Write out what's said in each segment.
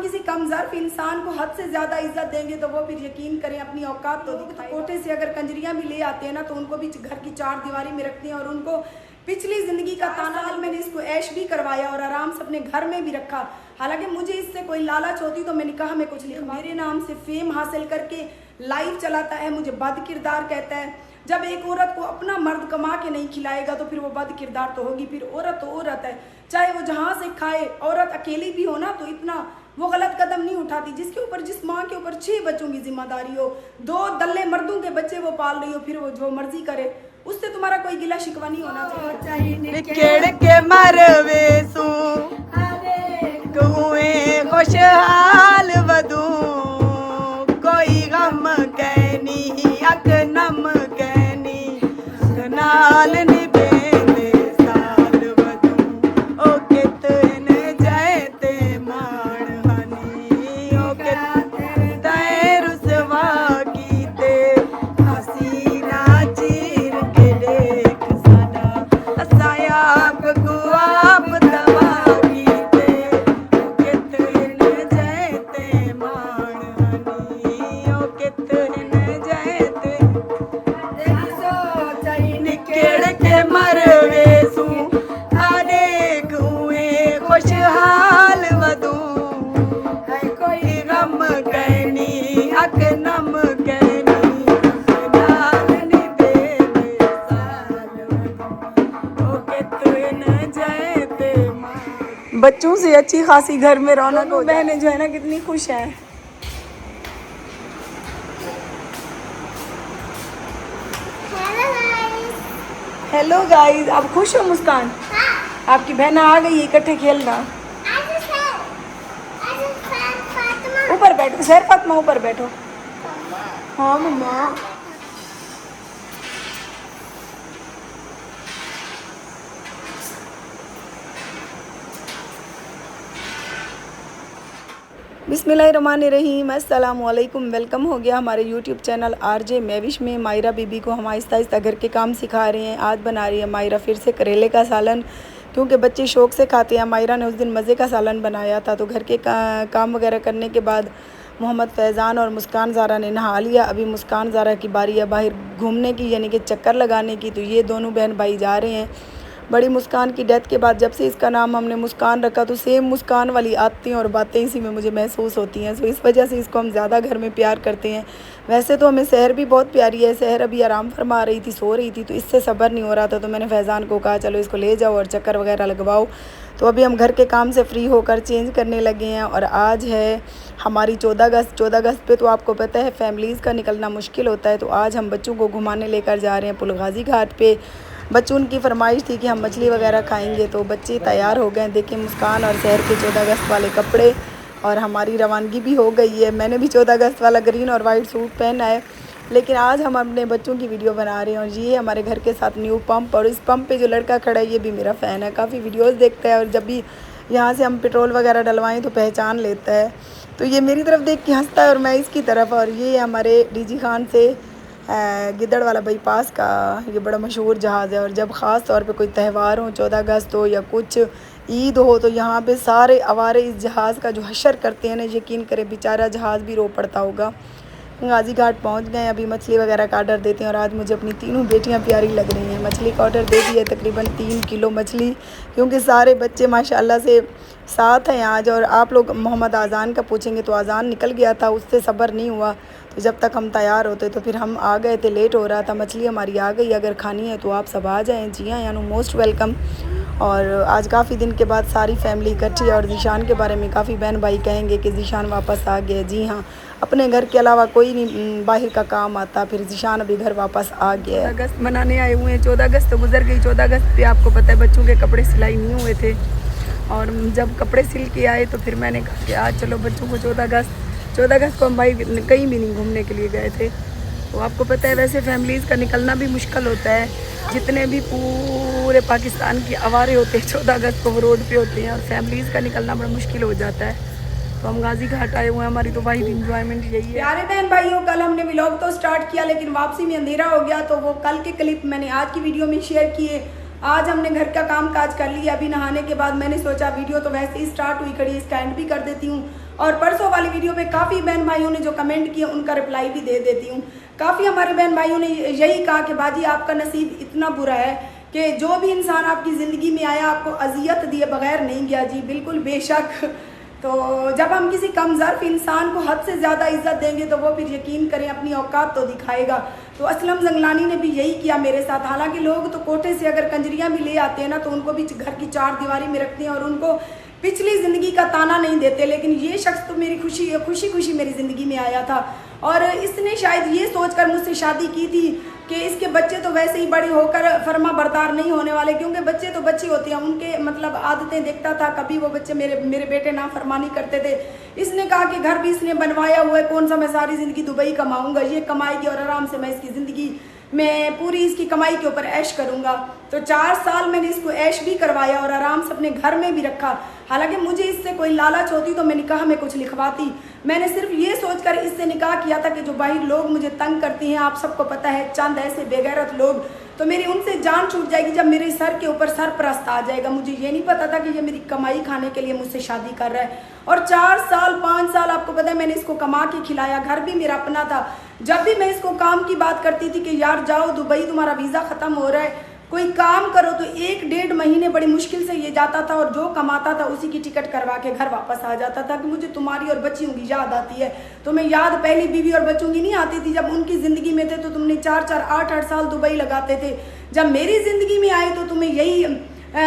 हम किसी कमजोर इंसान को हद से ज़्यादा इज्जत देंगे तो वो फिर यकीन करें अपनी औकात तो कोटे से अगर कंजरियाँ भी ले आते हैं ना तो उनको भी घर की चार दीवारी में रखते हैं और उनको पिछली ज़िंदगी का ताना मैंने इसको ऐश भी करवाया और आराम से अपने घर में भी रखा। हालांकि मुझे इससे कोई लालच होती तो मैं निकाह में कुछ लिखा। मेरे नाम से फेम हासिल करके लाइव चलाता है, मुझे बद किरदार कहता है। जब एक औरत को अपना मर्द कमा के नहीं खिलाएगा तो फिर वो बद किरदार तो होगी। फिर औरत तो औरत है, चाहे वो जहाँ से खाए। औरत अकेली भी हो ना तो इतना वो गलत कदम नहीं उठाती जिसके ऊपर, जिस माँ के ऊपर 6 बच्चों की जिम्मेदारी हो, 2 दल्ले मर्दों के बच्चे वो पाल रही हो, फिर वो जो मर्जी करे उससे तुम्हारा कोई गिला शिकवा नहीं होना चाहिए। के मरवे सू खुशहाल वधू कोई गम कहनी अक नम कहनी नाल निभेंदे साल वधू ओ कितन जयते मान हनी ओ कितने रुसवा कीते हसीना चीर के देख साडा असाया गुआब दवा खुशहाल वधू कोई गम कहनी अक नम कहनी नाल निभेंदे साल वधू ओ कितन जयते। बच्चों से अच्छी खासी घर में रौनक हो। बहनें जो है ना कितनी खुश हैं। हेलो गाइस, आप खुश हो मुस्कान? आपकी बहन आ गई, इकट्ठे खेलना। ऊपर बैठो सैर फातिमा, ऊपर बैठो। हाँ मम्मा। बिस्मिल्लाहिर्रहमानिर्रहीम, अस्सलाम वालेकुम। वेलकम हो गया हमारे यूट्यूब चैनल आरजे मैविश में। मायरा बीबी को हम आहिस्ता आहिस्ता घर के काम सिखा रहे हैं। आज बना रही है मायरा फिर से करेले का सालन, क्योंकि बच्चे शौक़ से खाते हैं। मायरा ने उस दिन मज़े का सालन बनाया था। तो घर के काम वगैरह करने के बाद मोहम्मद फैज़ान और मुस्कान ज़ारा ने नहा लिया। अभी मुस्कान ज़ारा की बारी है बाहर घूमने की, यानी कि चक्कर लगाने की। तो ये दोनों बहन भाई जा रहे हैं। बड़ी मुस्कान की डेथ के बाद जब से इसका नाम हमने मुस्कान रखा तो सेम मुस्कान वाली आदतें और बातें इसी में मुझे महसूस होती हैं। सो इस वजह से इसको हम ज़्यादा घर में प्यार करते हैं। वैसे तो हमें सहर भी बहुत प्यारी है। सहर अभी आराम फरमा रही थी, सो रही थी, तो इससे सब्र नहीं हो रहा था। तो मैंने फैज़ान को कहा चलो इसको ले जाओ और चक्कर वगैरह लगवाओ। तो अभी हम घर के काम से फ्री होकर चेंज करने लगे हैं। और आज है हमारी 14 अगस्त। 14 अगस्त पे तो आपको पता है फैमिलीज़ का निकलना मुश्किल होता है। तो आज हम बच्चों को घुमाने लेकर जा रहे हैं पुलगाजी घाट पे। बच्चों की फरमाइश थी कि हम मछली वगैरह खाएंगे, तो बच्चे तैयार हो गए। देखें मुस्कान और सहर के 14 अगस्त वाले कपड़े, और हमारी रवानगी भी हो गई है। मैंने भी 14 अगस्त वाला ग्रीन और वाइट सूट पहना है। लेकिन आज हम अपने बच्चों की वीडियो बना रहे हैं। और ये हमारे घर के साथ न्यू पंप, और इस पंप पे जो लड़का खड़ा है ये भी मेरा फ़ैन है, काफ़ी वीडियोस देखता है। और जब भी यहाँ से हम पेट्रोल वगैरह डलवाएं तो पहचान लेता है। तो ये मेरी तरफ देख के हंसता है और मैं इसकी तरफ। और ये हमारे डीजी खान से गिद्दड़ वाला बाईपास का ये बड़ा मशहूर जहाज़ है। और जब ख़ास तौर पे कोई त्यौहार हो, 14 अगस्त हो या कुछ ईद हो, तो यहाँ पे सारे अवारे इस जहाज़ का जो हशर करते हैं ना, यकीन करें बेचारा जहाज़ भी रो पड़ता होगा। गाजी घाट पहुँच गए, अभी मछली वगैरह का ऑर्डर देते हैं। और आज मुझे अपनी तीनों बेटियाँ प्यारी लग रही हैं। मछली का ऑर्डर दे दिया, तकरीबन 3 किलो मछली, क्योंकि सारे बच्चे माशाल्लाह से साथ हैं आज। और आप लोग मोहम्मद आज़ान का पूछेंगे तो आज़ान निकल गया था, उससे सब्र नहीं हुआ। तो जब तक हम तैयार होते तो फिर हम आ गए थे, लेट हो रहा था। मछली हमारी आ गई, अगर खानी है तो आप सब आ जाएँ। जी हाँ, यानी मोस्ट वेलकम। और आज काफ़ी दिन के बाद सारी फैमिली इकट्ठी है। और ज़ीशान के बारे में काफ़ी बहन भाई कहेंगे कि ज़ीशान वापस आ गया। जी हाँ, अपने घर के अलावा कोई नहीं बाहर का काम आता। फिर ज़ीशान अभी घर वापस आ गया है। 14 अगस्त मनाने आए हुए हैं। 14 अगस्त तो गुजर गई। 14 अगस्त पे आपको पता है बच्चों के कपड़े सिलाई नहीं हुए थे। और जब कपड़े सिल के आए तो फिर मैंने कहा कि आज चलो बच्चों को 14 अगस्त को हम भाई कहीं भी नहीं घूमने के लिए गए थे। तो आपको पता है वैसे फैमिलीज़ का निकलना भी मुश्किल होता है। जितने भी पूरे पाकिस्तान की आवारे होते हैं 14 अगस्त को वो रोड पे होते हैं, और फैमिलीज़ का निकलना बड़ा मुश्किल हो जाता है। तो हम गाजी घाट आए हुए हैं। हमारी तो भाई इंजॉयमेंट यही है। प्यारे बहन भाइयों, कल हमने व्लॉग तो स्टार्ट किया लेकिन वापसी में अंधेरा हो गया, तो वो कल के क्लिप मैंने आज की वीडियो में शेयर किए। आज हमने घर का काम काज कर लिया। अभी नहाने के बाद मैंने सोचा वीडियो तो वैसे ही स्टार्ट हुई खड़ी, इसका एंड भी कर देती हूँ। और परसों वाली वीडियो पे काफ़ी बहन भाइयों ने जो कमेंट किए उनका रिप्लाई भी दे देती हूँ। काफ़ी हमारे बहन भाइयों ने यही कहा कि बाजी आपका नसीब इतना बुरा है कि जो भी इंसान आपकी ज़िंदगी में आया आपको अजियत दिए बगैर नहीं गया। जी बिल्कुल बेशक। तो जब हम किसी कमज़र्फ इंसान को हद से ज़्यादा इज्जत देंगे तो वो फिर यकीन करें अपनी औकात तो दिखाएगा। तो असलम जंगलानी ने भी यही किया मेरे साथ। हालांकि लोग तो कोठे से अगर कंजरियाँ भी ले आते हैं ना तो उनको भी घर की चार दीवारी में रखते हैं और उनको पिछली ज़िंदगी का ताना नहीं देते। लेकिन ये शख्स तो मेरी खुशी मेरी ज़िंदगी में आया था और इसने शायद ये सोचकर मुझसे शादी की थी कि इसके बच्चे तो वैसे ही बड़े होकर फर्मा बरदार नहीं होने वाले, क्योंकि बच्चे तो बच्चे होते हैं, उनके मतलब आदतें देखता था। कभी वो बच्चे मेरे बेटे नाफरमानी करते थे। इसने कहा कि घर भी इसने बनवाया हुआ है, कौन सा मैं सारी ज़िंदगी दुबई कमाऊंगा, ये कमाएगी और आराम से मैं इसकी ज़िंदगी मैं पूरी इसकी कमाई के ऊपर ऐश करूंगा। तो 4 साल मैंने इसको ऐश भी करवाया और आराम से अपने घर में भी रखा। हालांकि मुझे इससे कोई लालच होती तो मैं निकाह में कुछ लिखवाती। मैंने सिर्फ ये सोचकर इससे निकाह किया था कि जो बाहर लोग मुझे तंग करती हैं, आप सबको पता है चंद ऐसे बेगैरत लोग, तो मेरी उनसे जान छूट जाएगी जब मेरे सर के ऊपर सरपरस्त आ जाएगा। मुझे ये नहीं पता था कि ये मेरी कमाई खाने के लिए मुझसे शादी कर रहा है। और 4 साल 5 साल आपको पता है मैंने इसको कमा के खिलाया, घर भी मेरा अपना था। जब भी मैं इसको काम की बात करती थी कि यार जाओ दुबई, तुम्हारा वीज़ा ख़त्म हो रहा है, कोई काम करो, तो 1-1.5 महीने बड़ी मुश्किल से ये जाता था और जो कमाता था उसी की टिकट करवा के घर वापस आ जाता था कि मुझे तुम्हारी और बच्चियों की याद आती है। तो मैं याद पहली बीवी और बच्चों की नहीं आती थी। जब उनकी ज़िंदगी में थे तो तुमने 4-4 8-8 साल दुबई लगाते थे। जब मेरी ज़िंदगी में आए तो तुम्हें यही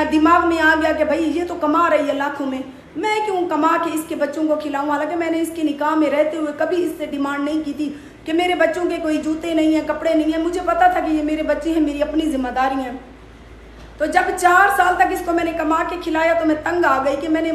दिमाग में आ गया कि भाई ये तो कमा रही है लाखों में, मैं क्यों कमा के इसके बच्चों को खिलाऊं। हालांकि मैंने इसके निकाह में रहते हुए कभी इससे डिमांड नहीं की थी कि मेरे बच्चों के कोई जूते नहीं हैं, कपड़े नहीं हैं। मुझे पता था कि ये मेरे बच्चे हैं, मेरी अपनी जिम्मेदारी है। तो जब 4 साल तक इसको मैंने कमा के खिलाया तो मैं तंग आ गई कि मैंने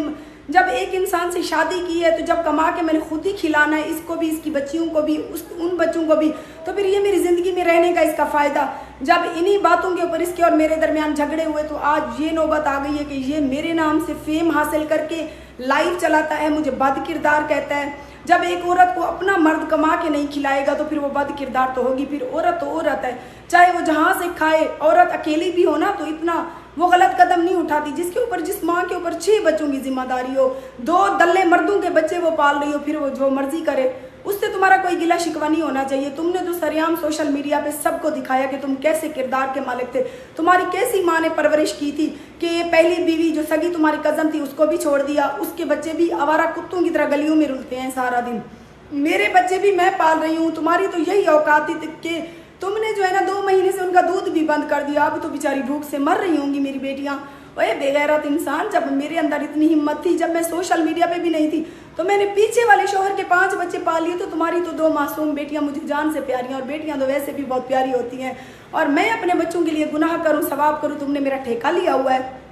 जब एक इंसान से शादी की है तो जब कमा के मैंने खुद ही खिलाना है, इसको भी, इसकी बच्चियों को भी, उन बच्चों को भी, तो फिर ये मेरी ज़िंदगी में रहने का इसका फ़ायदा। जब इन्हीं बातों के ऊपर इसके और मेरे दरमियान झगड़े हुए तो आज ये नौबत आ गई है कि ये मेरे नाम से फेम हासिल करके लाइव चलाता है, मुझे बद किरदार कहता है। जब एक औरत को अपना मर्द कमा के नहीं खिलाएगा तो फिर वो बद किरदार तो होगी। फिर औरत तो औरत है, चाहे वो जहाँ से खाए। औरत अकेली भी हो ना तो इतना वो गलत कदम नहीं उठाती जिसके ऊपर, जिस माँ के ऊपर 6 बच्चों की जिम्मेदारी हो, 2 दल्ले मर्दों के बच्चे वो पाल रही हो, फिर वो जो मर्जी करे, उससे तुम्हारा कोई गिला शिकवा नहीं होना चाहिए। तुमने तो सरेआम सोशल मीडिया पे सबको दिखाया कि तुम कैसे किरदार के मालिक थे। तुम्हारी कैसी माँ ने परवरिश की थी कि ये पहली बीवी जो सगी तुम्हारी कज़न थी उसको भी छोड़ दिया, उसके बच्चे भी आवारा कुत्तों की तरह गलियों में रुलते हैं सारा दिन। मेरे बच्चे भी मैं पाल रही हूँ। तुम्हारी तो यही औकात थी कि तुमने जो है ना 2 महीने से उनका दूध भी बंद कर दिया। अब तो बेचारी भूख से मर रही होंगी मेरी बेटियाँ। ओए बेगैरत इंसान, जब मेरे अंदर इतनी हिम्मत थी, जब मैं सोशल मीडिया पे भी नहीं थी तो मैंने पीछे वाले शोहर के 5 बच्चे पाल लिए। तो तुम्हारी तो 2 मासूम बेटियां मुझे जान से प्यारी हैं, और बेटियां तो वैसे भी बहुत प्यारी होती हैं। और मैं अपने बच्चों के लिए गुनाह करूं, सवाब करूं, तुमने मेरा ठेका लिया हुआ है।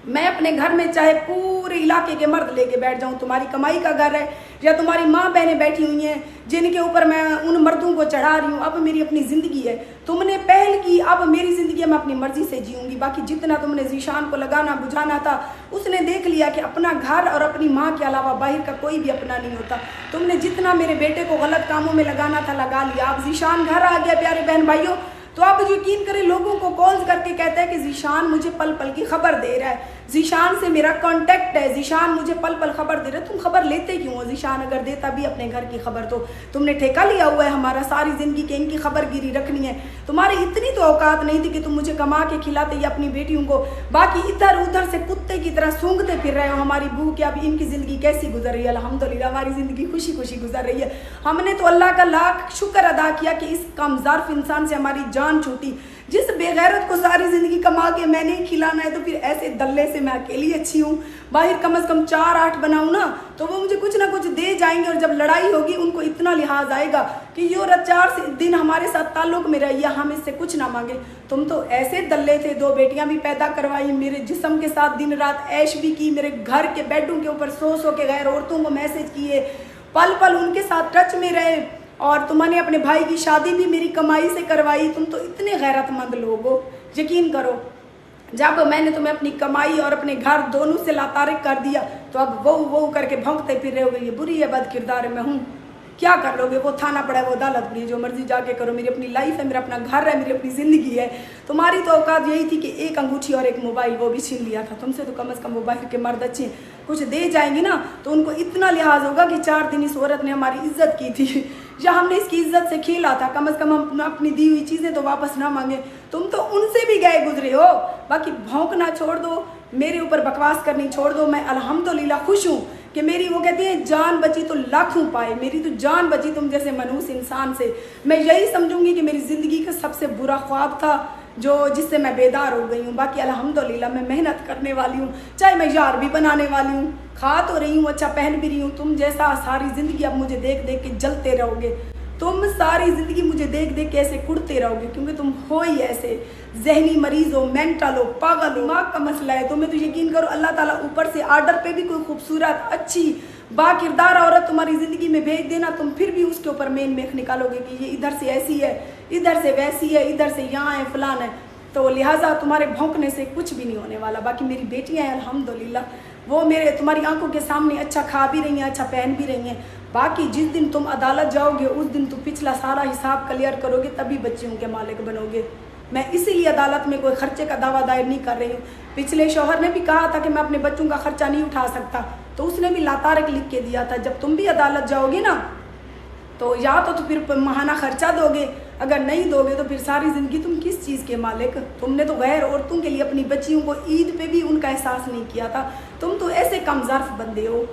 मैं अपने घर में चाहे पूरे इलाके के मर्द लेके बैठ जाऊं, तुम्हारी कमाई का घर है या तुम्हारी माँ बहनें बैठी हुई हैं जिनके ऊपर मैं उन मर्दों को चढ़ा रही हूँ। अब मेरी अपनी ज़िंदगी है, तुमने पहल की, अब मेरी ज़िंदगी मैं अपनी मर्जी से जीऊँगी। बाकी जितना तुमने जीशान को लगाना बुझाना था उसने देख लिया कि अपना घर और अपनी माँ के अलावा बाहर का कोई भी अपना नहीं होता। तुमने जितना मेरे बेटे को गलत कामों में लगाना था लगा लिया। अब जीशान घर आ गया प्यारे बहन भाइयों, तो आप यकीन करें लोगों को कॉल करके कहते हैं कि जीशान मुझे पल पल की खबर दे रहा है, जीशान से मेरा कांटेक्ट है, जीशान मुझे पल पल खबर दे रहा है। तुम खबर लेते क्यों हो? जीशान अगर देता भी अपने घर की खबर तो तुमने ठेका लिया हुआ है हमारा सारी ज़िंदगी के इनकी खबरगिरी रखनी है। तुम्हारी इतनी तो औकात नहीं थी कि तुम मुझे कमा के खिलाते या अपनी बेटियों को, बाकी इधर उधर से कुत्ते की तरह सूंघते फिर रहे हो हमारी बहू की। अब इनकी ज़िंदगी कैसी गुजर रही है? अल्हम्दुलिल्लाह हमारी ज़िंदगी खुशी खुशी गुजर रही है। हमने तो अल्लाह का लाख शुक्र अदा किया कि इस कमज़ार्फ इंसान से हमारी जान छूटी। जिस बेगैरत को सारी ज़िंदगी कमा के मैंने ही खिलाना है, तो फिर ऐसे दल्ले से मैं अकेली अच्छी हूँ। बाहर कम से कम 4-8 बनाऊँ ना तो वो मुझे कुछ ना कुछ दे जाएंगे, और जब लड़ाई होगी उनको इतना लिहाज आएगा कि ये औरत 4 दिन हमारे साथ ताल्लुक़ में रही है, हम इससे कुछ ना मांगे। तुम तो ऐसे दल्ले थे, 2 बेटियां भी पैदा करवाई, मेरे जिस्म के साथ दिन रात ऐश भी की, मेरे घर के बेडरूम के ऊपर सो के गैर औरतों को मैसेज किए, पल पल उनके साथ टच में रहे, और तुमने अपने भाई की शादी भी मेरी कमाई से करवाई। तुम तो इतने गैरतमंद लोग हो, यकीन करो। जब मैंने तुम्हें अपनी कमाई और अपने घर दोनों से लातारिक कर दिया तो अब वो करके भौंकते फिर रहे हो, ये बुरी है, बद किरदार मैं हूँ। क्या कर लोगे? वो थाना पड़ा है, वो अदालत पड़ी है, जो मर्जी जाके करो। मेरी अपनी लाइफ है, मेरा अपना घर है, मेरी अपनी ज़िंदगी है। तुम्हारी तो औकात यही थी कि एक अंगूठी और एक मोबाइल, वो भी छीन लिया था तुमसे। तो कम से कम मोबाइल के मर्द अच्छे कुछ दे जाएंगे ना, तो उनको इतना लिहाज होगा कि 4 दिन इस औरत ने हमारी इज्जत की थी या हमने इसकी इज्जत से खेला था, कम से कम हम अपनी दी हुई चीज़ें तो वापस ना मांगे। तुम तो उनसे भी गए गुजरे हो। बाकी भौंकना छोड़ दो, मेरे ऊपर बकवास करनी छोड़ दो। मैं अल्हम्दुलिल्लाह खुश हूँ कि मेरी, वो कहती है, जान बची तो लाखों पाए। मेरी तो जान बची तुम जैसे मनहूस इंसान से। मैं यही समझूंगी कि मेरी ज़िंदगी का सबसे बुरा ख्वाब था जो जिससे मैं बेदार हो गई हूँ। बाकी अल्हम्दुलिल्लाह मैं मेहनत करने वाली हूँ, चाहे मैं यार भी बनाने वाली हूँ, खा तो रही हूँ, अच्छा पहन भी रही हूँ। तुम जैसा सारी ज़िंदगी अब मुझे देख देख के जलते रहोगे। तुम सारी ज़िंदगी मुझे देख देख के ऐसे कुड़ते रहोगे, क्योंकि तुम हो ही ऐसे जहनी मरीज हो, मेंटल हो, पागल, दिमाग का मसला है तुम्हें। तो यकीन करो अल्लाह ताला ऊपर से आर्डर पे भी कोई खूबसूरत अच्छी बाकिरदार औरत तुम्हारी ज़िंदगी में भेज देना, तुम फिर भी उसके ऊपर मेन मेख निकालोगे कि ये इधर से ऐसी है, इधर से वैसी है, इधर से यहाँ है, फलान है। तो लिहाजा तुम्हारे भौंकने से कुछ भी नहीं होने वाला। बाकी मेरी बेटियाँ हैं अल्हम्दुलिल्लाह, वो मेरे तुम्हारी आंखों के सामने अच्छा खा भी रही हैं, अच्छा पहन भी रही हैं। बाकी जिस दिन तुम अदालत जाओगे उस दिन तुम पिछला सारा हिसाब क्लियर करोगे, तभी बच्चियों के मालिक बनोगे। मैं इसीलिए अदालत में कोई खर्चे का दावा दायर नहीं कर रही हूँ। पिछले शौहर ने भी कहा था कि मैं अपने बच्चों का खर्चा नहीं उठा सकता, तो उसने भी लातारक लिख के दिया था। जब तुम भी अदालत जाओगे ना, तो या तो फिर माहाना खर्चा दोगे, अगर नहीं दोगे तो फिर सारी ज़िंदगी तुम किस चीज़ के मालिक? तुमने तो गैर औरतों के लिए अपनी बच्चियों को ईद पे भी उनका एहसास नहीं किया था। तुम तो ऐसे कमज़र्फ बंदे हो।